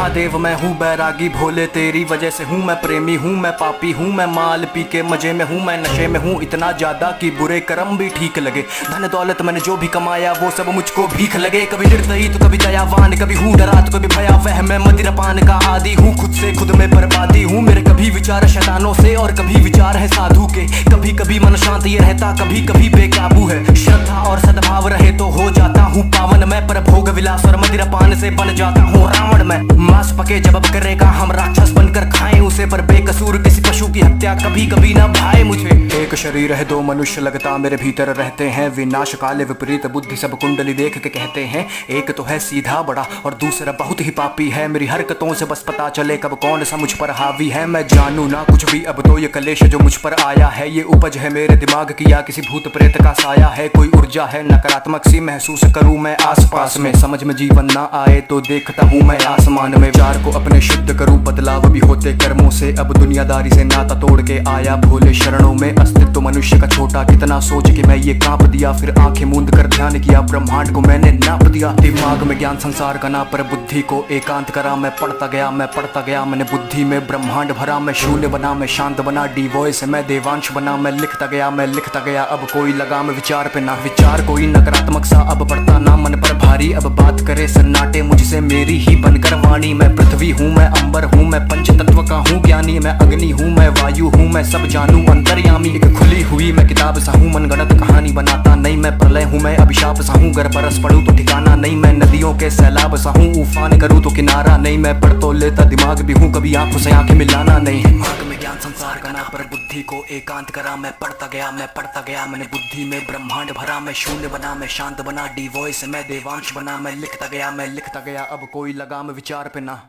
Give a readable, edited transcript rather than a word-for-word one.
महादेव मैं हूँ बैरागी भोले तेरी वजह से हूँ मैं प्रेमी हूँ मैं पापी हूँ मैं माल पी के मजे में हूँ मैं नशे में हूँ इतना ज्यादा कि बुरे कर्म भी ठीक लगे। धन दौलत मैंने जो भी कमाया वो सब मुझको भीख लगे। कभी निर्दयी तो कभी दयावान कभी हूँ डरा तो कभी भयावह मैं मदिरापान का आदि हूँ खुद से खुद में बर्बादी हूँ। मेरे कभी विचार शैतानों से और कभी विचार है साधु के। कभी कभी मन शांत ये रहता कभी कभी बेकाबू है। श्रद्धा और सद्भाव रहे तो हो जाता हूँ पावन मैं पर भोग विलास और मदिरापान से बन जाता हूँ रावण मैं। मांस पके जब करेगा हम राक्षस बनकर खाएं उसे पर बेकसूर किसी पशु की हत्या कभी कभी ना भाए मुझे। एक शरीर है दो मनुष्य लगता मेरे भीतर रहते हैं विनाश काले विपरीत बुद्धि सब कुंडली देख के कहते हैं। एक तो है सीधा बड़ा और दूसरा बहुत ही पापी है। मेरी हरकतों से बस पता चले कब कौन सा मुझ पर हावी है। मैं जानू ना कुछ भी अब तो ये कलेश जो मुझ पर आया है ये उपज है मेरे दिमाग की या किसी भूत प्रेत का साया है। कोई ऊर्जा है नकारात्मक सी महसूस करूं मैं आसपास में। समझ में जीवन ना आए तो देखता हूँ मैं आसमान में। विचार को अपने शुद्ध करूं बदलाव भी होते कर्मों से। अब दुनियादारी से नाता तोड़ के आया भोले शरणों में। अस्तित्व मनुष्य का छोटा कितना सोच के मैं ये कांप दिया। फिर आंखें मूंद कर ध्यान किया ब्रह्मांड को मैंने नाप दिया। दिमाग में ज्ञान संसार का ना पर बुद्धि को एकांत करा। मैं पढ़ता गया मैंने बुद्धि में ब्रह्मांड भरा। मैं शून्य बना मैं शांत बना डी वॉइस मैं देवांश बना। मैं लिखता गया अब कोई लगाम विचार पे ना। विचार कोई नकारात्मक सा अब पड़ता ना मन पर भारी। अब बात करे सन्नाटे मुझसे मेरी ही बनकर वाणी। मैं पृथ्वी हूँ मैं अंबर हूँ मैं पंच तत्व का हूँ ज्ञानी। मैं अग्नि हूँ मैं वायु हूँ मैं सब जानू अंतर्यामी। एक खुली हुई मैं किताब सा हूँ मनगढ़ंत कहानी बनाता नहीं। मैं प्रलय हूँ मैं अभिशाप सा हूँ गर बरस पड़ूं तो ठिकाना नहीं। मैं नदियों के सैलाब सा हूँ उफान करूँ तो किनारा नहीं। मैं पढ़ तो लेता दिमाग भी हूँ कभी आंखों से आंखें मिलाना नहीं। दिमाग में ज्ञान संसार का ना पर बुद्धि को एकांत करा। मैं पढ़ता गया मैंने बुद्धि में ब्रह्मांड भरा। मैं शून्य बना मैं शांत बना डी वॉइस मैं देवांश बना। मैं लिखता गया अब कोई लगाम विचार पे ना।